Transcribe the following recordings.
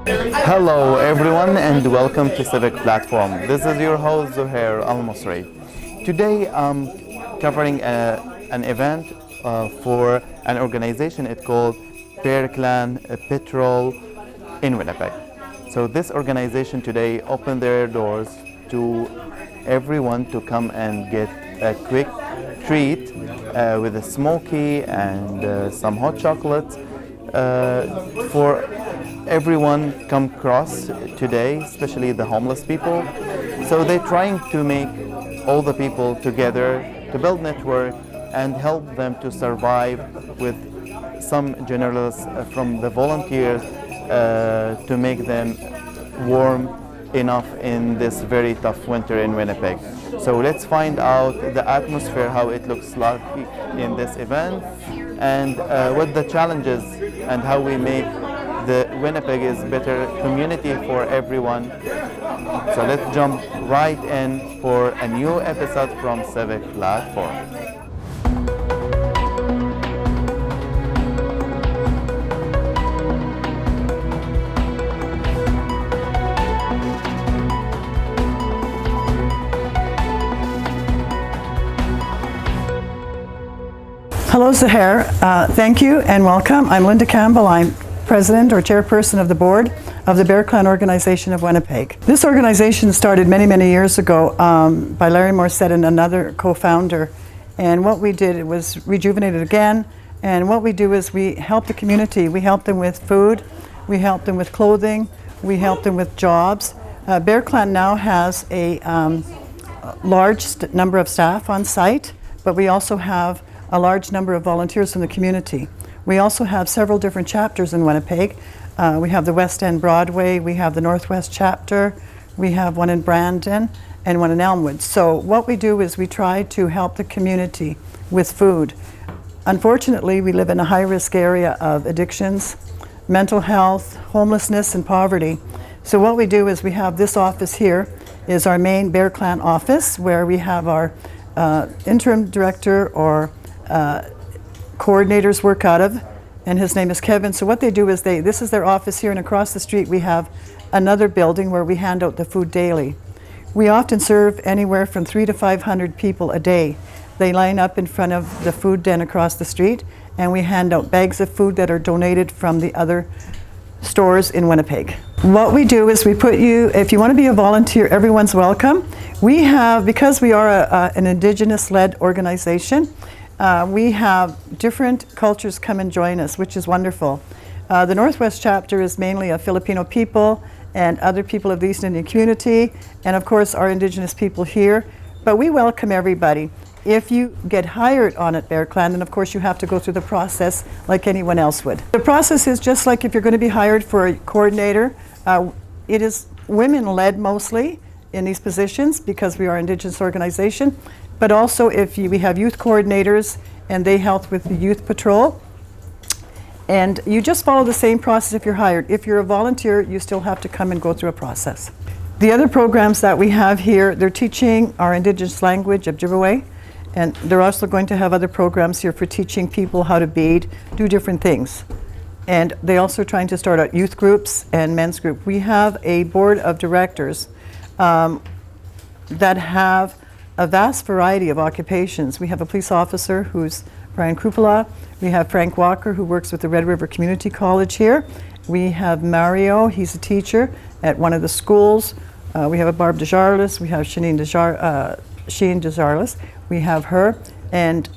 Hello everyone and welcome to Civic Platform. This is your host Zuher Almusre. Today I'm covering an event for an organization. It's called Bear Clan Patrol in Winnipeg. So this organization today opened their doors to everyone to come and get a quick treat with a smoky and some hot chocolate for everyone come across today, especially the homeless people. So they're trying to make all the people together to build network and help them to survive with some generals from the volunteers to make them warm enough in this very tough winter in Winnipeg. So let's find out the atmosphere, how it looks like in this event, and what the challenges and how we make the Winnipeg is better community for everyone. So let's jump right in for a new episode from Civic Platform. Hello, Zuher. Thank you and welcome. I'm Linda Campbell. I'm President or Chairperson of the Board of the Bear Clan Organization of Winnipeg. This organization started many, many years ago by Larry Morissette and another co-founder. And what we did, it was rejuvenated again. And what we do is we help the community. We help them with food, we help them with clothing, we help them with jobs. Bear Clan now has a large number of staff on site, but we also have a large number of volunteers from the community. We also have several different chapters in Winnipeg. We have the West End Broadway, we have the Northwest chapter, we have one in Brandon and one in Elmwood. So what we do is we try to help the community with food. Unfortunately, we live in a high-risk area of addictions, mental health, homelessness, and poverty. So what we do is we have this office here is our main Bear Clan office, where we have our interim director or coordinators work out of, and his name is Kevin. So what they do is this is their office here, and across the street we have another building where we hand out the food daily. We often serve anywhere from 300 to 500 people a day. They line up in front of the food den across the street, and we hand out bags of food that are donated from the other stores in Winnipeg. What we do is we put you, if you want to be a volunteer, everyone's welcome. We have, because we are an Indigenous-led organization, we have different cultures come and join us, which is wonderful. The Northwest chapter is mainly a Filipino people and other people of the East Indian community, and of course our Indigenous people here. But we welcome everybody. If you get hired on at Bear Clan, then of course you have to go through the process like anyone else would. The process is just like if you're going to be hired for a coordinator. It is women-led mostly in these positions because we are an Indigenous organization. But also we have youth coordinators, and they help with the youth patrol. And you just follow the same process if you're hired. If you're a volunteer, you still have to come and go through a process. The other programs that we have here, they're teaching our Indigenous language, Ojibwe, and they're also going to have other programs here for teaching people how to bead, do different things. And they're also trying to start out youth groups and men's group. We have a board of directors that have a vast variety of occupations. We have a police officer who's Brian Krupala. We have Frank Walker, who works with the Red River Community College here. We have Mario, he's a teacher at one of the schools. We have a Barb Desjarlis. We have Sheen Desjarlis. We have her. And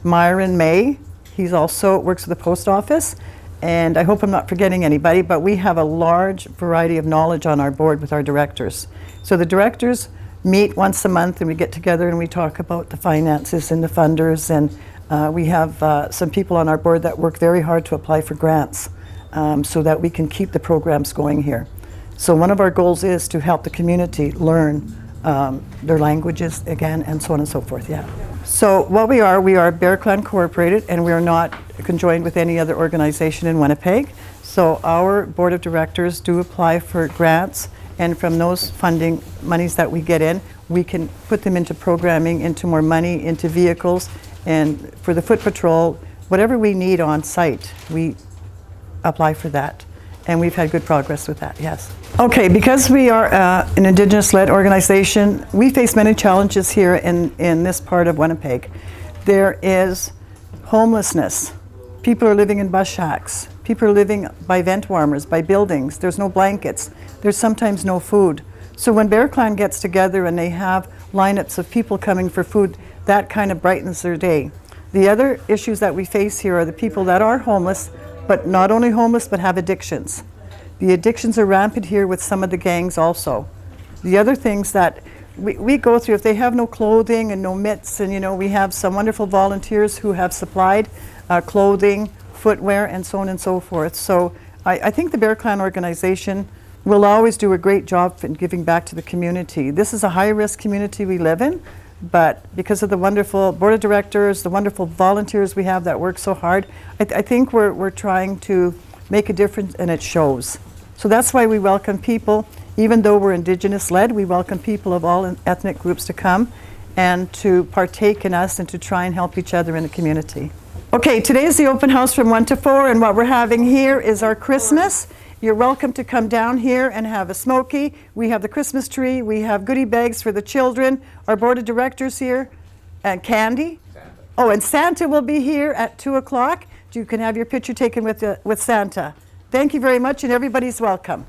Myron May, he's also works at the post office. And I hope I'm not forgetting anybody, but we have a large variety of knowledge on our board with our directors. So the directors meet once a month, and we get together and we talk about the finances and the funders, and we have some people on our board that work very hard to apply for grants so that we can keep the programs going here. So one of our goals is to help the community learn their languages again, and so on and so forth. Yeah. So what we are Bear Clan Incorporated, and we are not conjoined with any other organization in Winnipeg. So our board of directors do apply for grants, and from those funding monies that we get in, we can put them into programming, into more money, into vehicles, and for the foot patrol, whatever we need on site, we apply for that. And we've had good progress with that, yes. Okay, because we are an Indigenous-led organization, we face many challenges here in this part of Winnipeg. There is homelessness. People are living in bus shacks. People are living by vent warmers, by buildings. There's no blankets. There's sometimes no food. So when Bear Clan gets together and they have lineups of people coming for food, that kind of brightens their day. The other issues that we face here are the people that are homeless, but not only homeless, but have addictions. The addictions are rampant here with some of the gangs also. The other things that we go through, if they have no clothing and no mitts, and we have some wonderful volunteers who have supplied clothing, footwear, and so on and so forth. So I think the Bear Clan organization will always do a great job in giving back to the community. This is a high-risk community we live in, but because of the wonderful board of directors, the wonderful volunteers we have that work so hard, I think we're trying to make a difference, and it shows. So that's why we welcome people, even though we're Indigenous-led, we welcome people of all ethnic groups to come and to partake in us and to try and help each other in the community. Okay, today is the open house from 1 to 4, and what we're having here is our Christmas. You're welcome to come down here and have a smoky. We have the Christmas tree. We have goodie bags for the children. Our board of directors here, and candy. Santa. Oh, and Santa will be here at 2 o'clock. You can have your picture taken with Santa. Thank you very much, and everybody's welcome.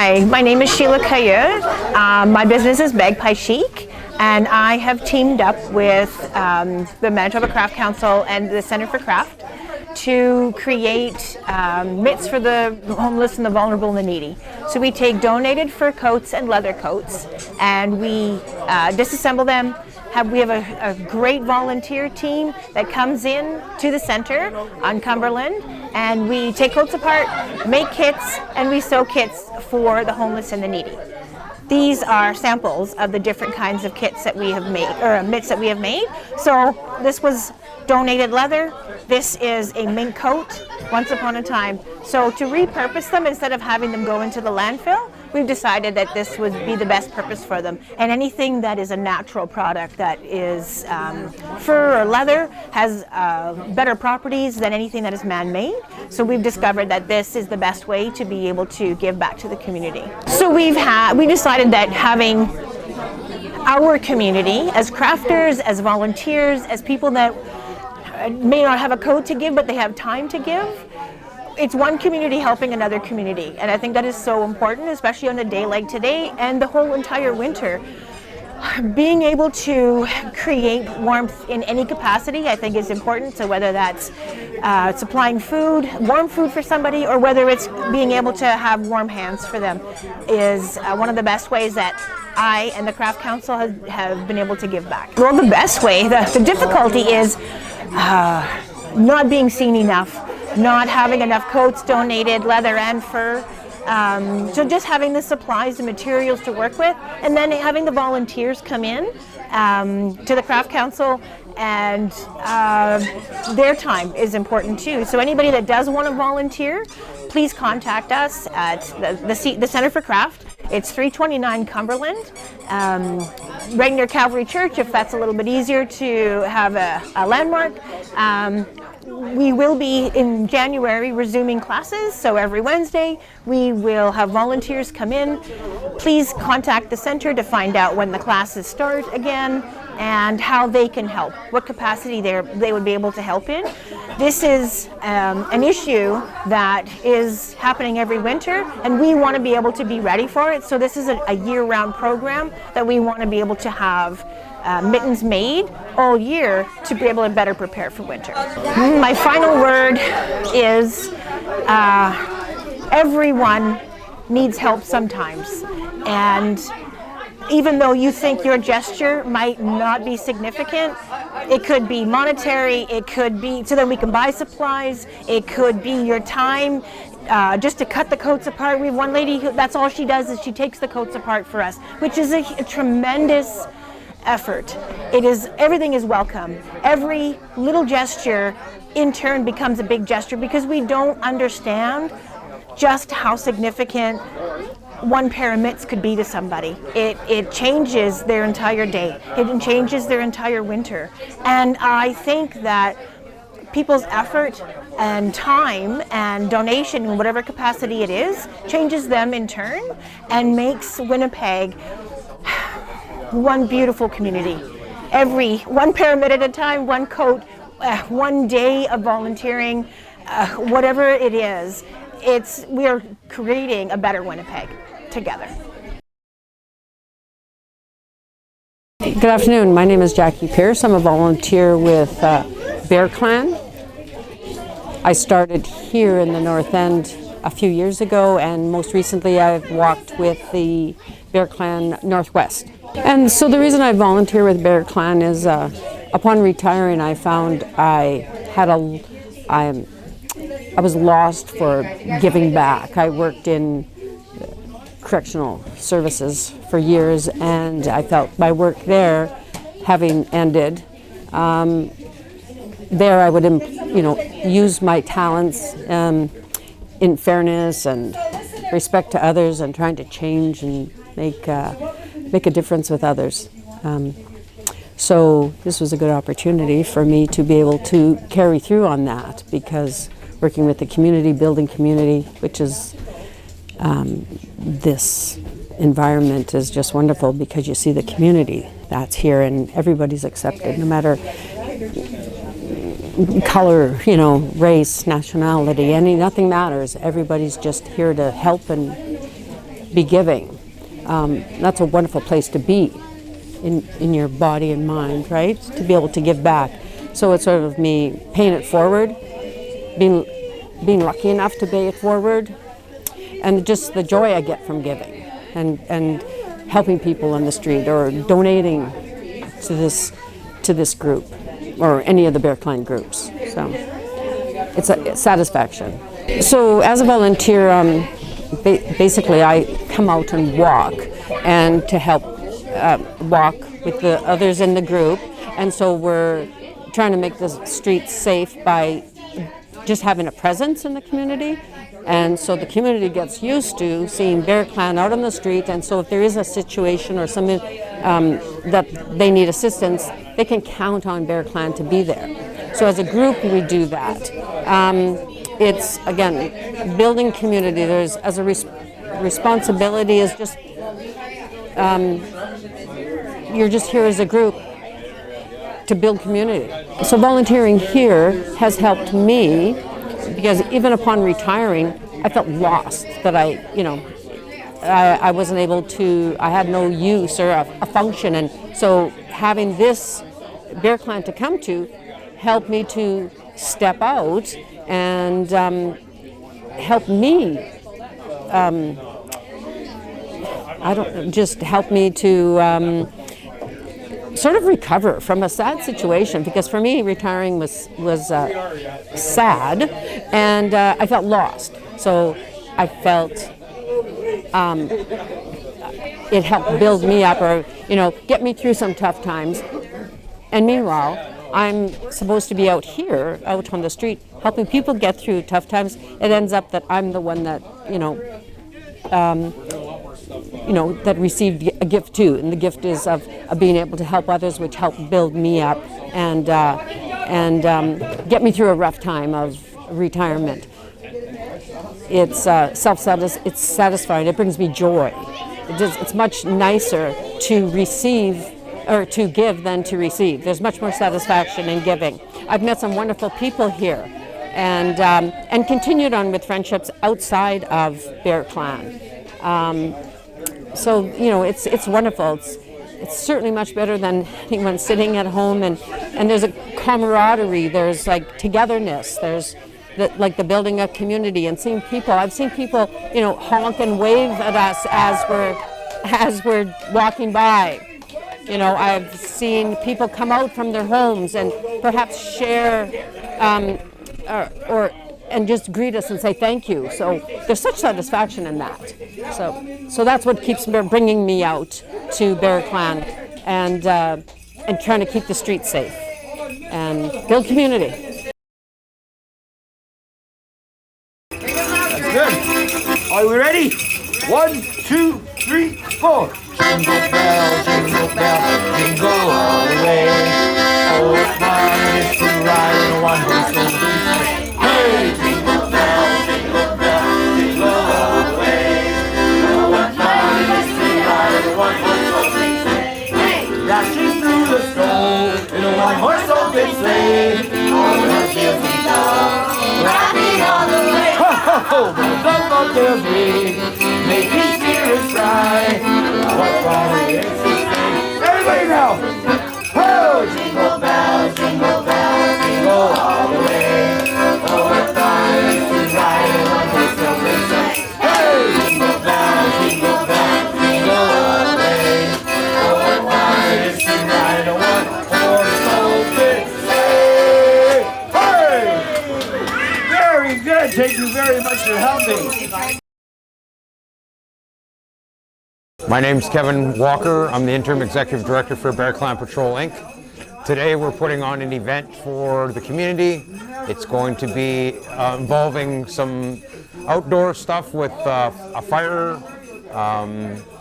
Hi, my name is Sheila Cailleux. My business is Magpie Chic, and I have teamed up with the Manitoba Craft Council and the Centre for Craft to create mitts for the homeless and the vulnerable and the needy. So we take donated fur coats and leather coats, and we disassemble them. We have a great volunteer team that comes in to the center on Cumberland, and we take coats apart, make kits, and we sew kits for the homeless and the needy. These are samples of the different kinds of kits that we have made, or mitts that we have made. So this was donated leather. This is a mink coat, once upon a time. So to repurpose them, instead of having them go into the landfill, we've decided that this would be the best purpose for them. And anything that is a natural product that is fur or leather has better properties than anything that is man-made. So we've discovered that this is the best way to be able to give back to the community. So we decided that having our community as crafters, as volunteers, as people that may not have a coat to give, but they have time to give, it's one community helping another community, and I think that is so important, especially on a day like today and the whole entire winter. Being able to create warmth in any capacity, I think, is important. So whether that's supplying food, warm food for somebody, or whether it's being able to have warm hands for them, is one of the best ways that I and the Craft Council have been able to give back. Well, the best way, the difficulty is not being seen enough, not having enough coats donated, leather and fur. So just having the supplies and materials to work with, and then having the volunteers come in to the Craft Council, and their time is important too. So anybody that does want to volunteer, please contact us at the Center for Craft. It's 329 Cumberland, right near Calvary Church, if that's a little bit easier to have a landmark. We will be in January resuming classes, so every Wednesday we will have volunteers come in. Please contact the center to find out when the classes start again and how they can help, what capacity they would be able to help in. This is an issue that is happening every winter, and we want to be able to be ready for it. So this is a year-round program that we want to be able to have mittens made all year to be able to better prepare for winter. My final word is everyone needs help sometimes, and even though you think your gesture might not be significant, it could be monetary, it could be so that we can buy supplies, it could be your time just to cut the coats apart. We have one lady who, that's all she does is she takes the coats apart for us, which is a tremendous effort. Everything is welcome. Every little gesture in turn becomes a big gesture because we don't understand just how significant one pair of mitts could be to somebody. It changes their entire day. It changes their entire winter. And I think that people's effort and time and donation in whatever capacity it is changes them in turn and makes Winnipeg one beautiful community. One pair of mitt at a time, one coat, one day of volunteering, whatever it is, we are creating a better Winnipeg together. Good afternoon. My name is Jackie Pierce. I'm a volunteer with Bear Clan. I started here in the North End a few years ago, and most recently I've walked with the Bear Clan Northwest. And so the reason I volunteer with Bear Clan is upon retiring I found I was lost for giving back. I worked in correctional services for years, and I felt my work there having ended, there I would use my talents in fairness and respect to others and trying to change and make a difference with others. So this was a good opportunity for me to be able to carry through on that, because working with the community, building community, which is this environment is just wonderful because you see the community that's here and everybody's accepted, no matter color, race, nationality, nothing matters. Everybody's just here to help and be giving. That's a wonderful place to be in your body and mind, right? To be able to give back. So it's sort of me paying it forward, being lucky enough to pay it forward, and just the joy I get from giving and helping people on the street or donating to this group or any of the Bear Clan groups. So it's a satisfaction. So as a volunteer, basically I come out and walk and to help walk with the others in the group, and so we're trying to make the streets safe by just having a presence in the community. And so the community gets used to seeing Bear Clan out on the street, and so if there is a situation or something that they need assistance, they can count on Bear Clan to be there. So as a group we do that. It's, again, building community. There's, as a responsibility is just, you're just here as a group to build community. So volunteering here has helped me, because even upon retiring, I felt lost, that I wasn't able to, I had no use or a function, and so having this Bear Clan to come to helped me to step out and help me, help me to sort of recover from a sad situation, because for me retiring was sad, and I felt lost. So I felt it helped build me up, or get me through some tough times. And meanwhile, I'm supposed to be out here, out on the street, helping people get through tough times. It ends up that I'm the one that that received a gift too, and the gift is of being able to help others, which helped build me up and get me through a rough time of retirement. It's it's satisfying. It brings me joy. It's much nicer to receive or to give than to receive. There's much more satisfaction in giving. I've met some wonderful people here, and continued on with friendships outside of Bear Clan. So it's wonderful. It's certainly much better than anyone sitting at home, and there's a camaraderie. There's like togetherness. There's the building a community and seeing people. I've seen people honk and wave at us as we're walking by. I've seen people come out from their homes and perhaps share and just greet us and say thank you. So there's such satisfaction in that. So that's what keeps bringing me out to Bear Clan and trying to keep the streets safe and build community. That's good. Are we ready? 1, 2, 3, 4. Jingle bell, jingle all the way. Oh, it's fun is to ride in a one-horse open sleigh. Hey, jingle bell, jingle all the way. Oh, what fun it is to ride in a one-horse open sleigh. Hey, dashing through the snow in a one-horse open sleigh. Oh, the fields we go, laughing all the way. Ho, ho, ho, the buckles ring, making spirits bright. What fun it is to sing. Everybody now! Ho! Jingle bells, jingle all the way. Oh, what fun it is to ride in one horse open sleigh. Hey! Jingle bells, jingle all the way. Oh, what fun it is to ride in a one horse open sleigh. Hey! Very good. Thank you very much for helping. My name's Kevin Walker. I'm the Interim Executive Director for Bear Clan Patrol, Inc. Today we're putting on an event for the community. It's going to be involving some outdoor stuff with a fire.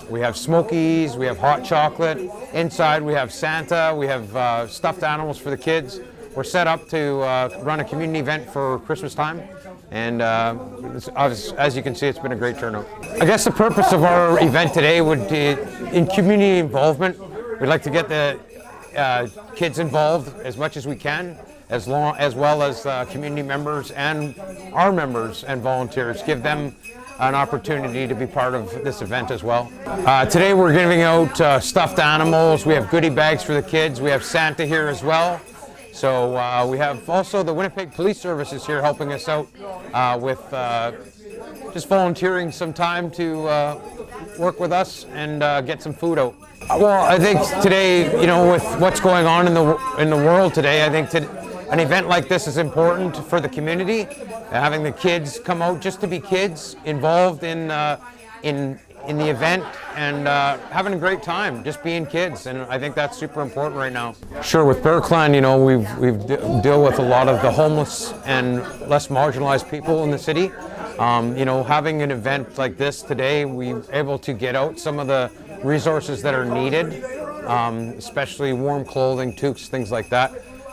We have smokies, we have hot chocolate. Inside we have Santa, we have stuffed animals for the kids. We're set up to run a community event for Christmas time. And as you can see, it's been a great turnout. I guess the purpose of our event today would be in community involvement. We'd like to get the kids involved as much as we can, as well as community members and our members and volunteers. Give them an opportunity to be part of this event as well. Today we're giving out stuffed animals. We have goodie bags for the kids. We have Santa here as well. So we have also the Winnipeg Police Services here helping us out with just volunteering some time to work with us and get some food out. Well, I think today, with what's going on in the world today, I think an event like this is important for the community. Having the kids come out just to be kids, involved in the event and having a great time, just being kids, and I think that's super important right now. Sure, with Bear Clan, we've deal with a lot of the homeless and less marginalized people in the city. Having an event like this today, we're able to get out some of the resources that are needed, especially warm clothing, toques, things like that.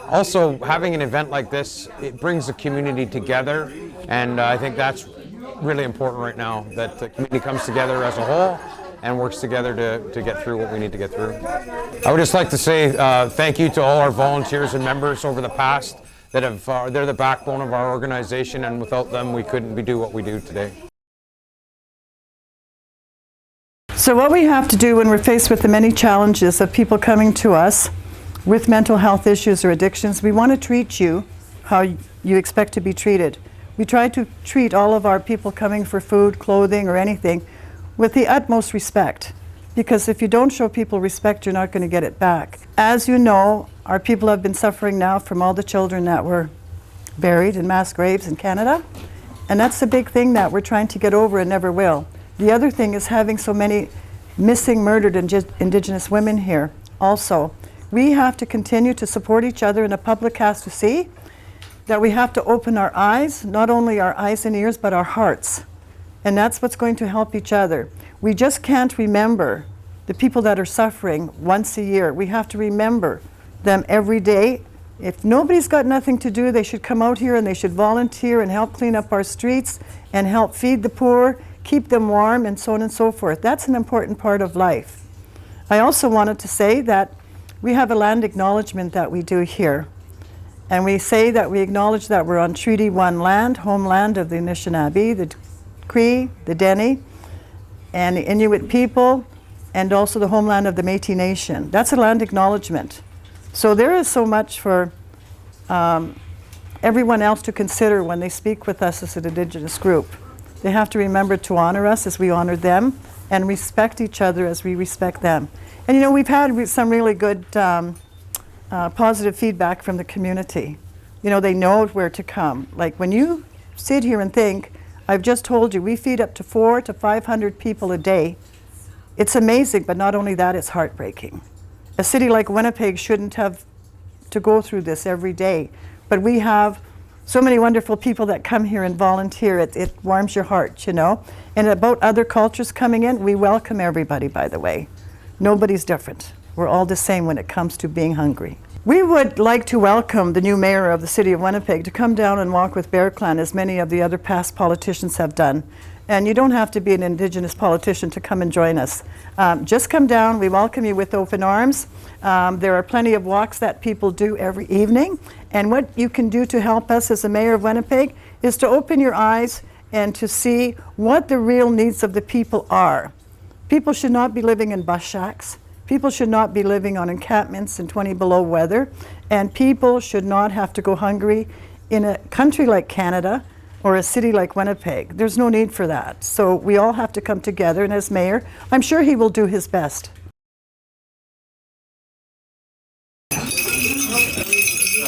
Also, having an event like this, it brings the community together, and I think that's really important right now, that the community comes together as a whole and works together to get through what we need to get through. I would just like to say thank you to all our volunteers and members over the past that have, they're the backbone of our organization, and without them we couldn't do what we do today. So what we have to do when we're faced with the many challenges of people coming to us with mental health issues or addictions, we want to treat you how you expect to be treated. We try to treat all of our people coming for food, clothing, or anything with the utmost respect. Because if you don't show people respect, you're not going to get it back. As you know, our people have been suffering now from all the children that were buried in mass graves in Canada. And that's the big thing that we're trying to get over and never will. The other thing is having so many missing, murdered Indigenous women here also. We have to continue to support each other, and the public has to see that we have to open our eyes, not only our eyes and ears, but our hearts. And that's what's going to help each other. We just can't remember the people that are suffering once a year. We have to remember them every day. If nobody's got nothing to do, they should come out here and they should volunteer and help clean up our streets and help feed the poor, keep them warm, and so on and so forth. That's an important part of life. I also wanted to say that we have a land acknowledgement that we do here. And we say that we acknowledge that we're on Treaty 1 land, homeland of the Anishinaabe, the Cree, the Dene, and the Inuit people, and also the homeland of the Métis Nation. That's a land acknowledgement. So there is so much for everyone else to consider when they speak with us as an Indigenous group. They have to remember to honor us as we honor them, and respect each other as we respect them. And you know, we've had some really good positive feedback from the community. You know, they know where to come. Like when you sit here and think, I've just told you, we feed up to 400 to 500 people a day. It's amazing, but not only that, it's heartbreaking. A city like Winnipeg shouldn't have to go through this every day, but we have so many wonderful people that come here and volunteer. It warms your heart, you know. And about other cultures coming in, we welcome everybody, by the way. Nobody's different. We're all the same when it comes to being hungry. We would like to welcome the new mayor of the city of Winnipeg to come down and walk with Bear Clan, as many of the other past politicians have done. And you don't have to be an Indigenous politician to come and join us. Just come down. We welcome you with open arms. There are plenty of walks that people do every evening. And what you can do to help us as the mayor of Winnipeg is to open your eyes and to see what the real needs of the people are. People should not be living in bus shacks. People should not be living on encampments in 20 below weather. And people should not have to go hungry in a country like Canada or a city like Winnipeg. There's no need for that. So we all have to come together, and as mayor, I'm sure he will do his best.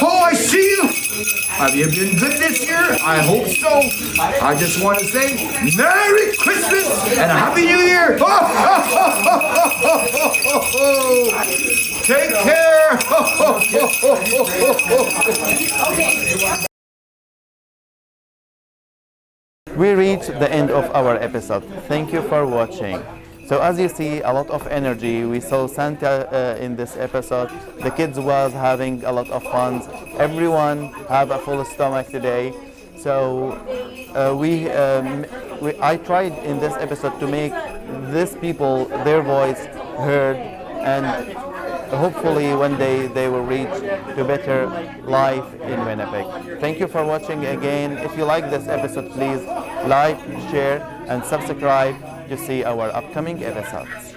Oh, I see you! Have you been good this year? I hope so. I just want to say Merry Christmas and a Happy New Year! Take care! We reached the end of our episode. Thank you for watching. So as you see, a lot of energy. We saw Santa in this episode. The kids was having a lot of fun. Everyone have a full stomach today. So I tried in this episode to make these people, their voice heard, and hopefully one day they will reach to better life in Winnipeg. Thank you for watching again. If you like this episode, please like, share, and subscribe to see our upcoming episodes.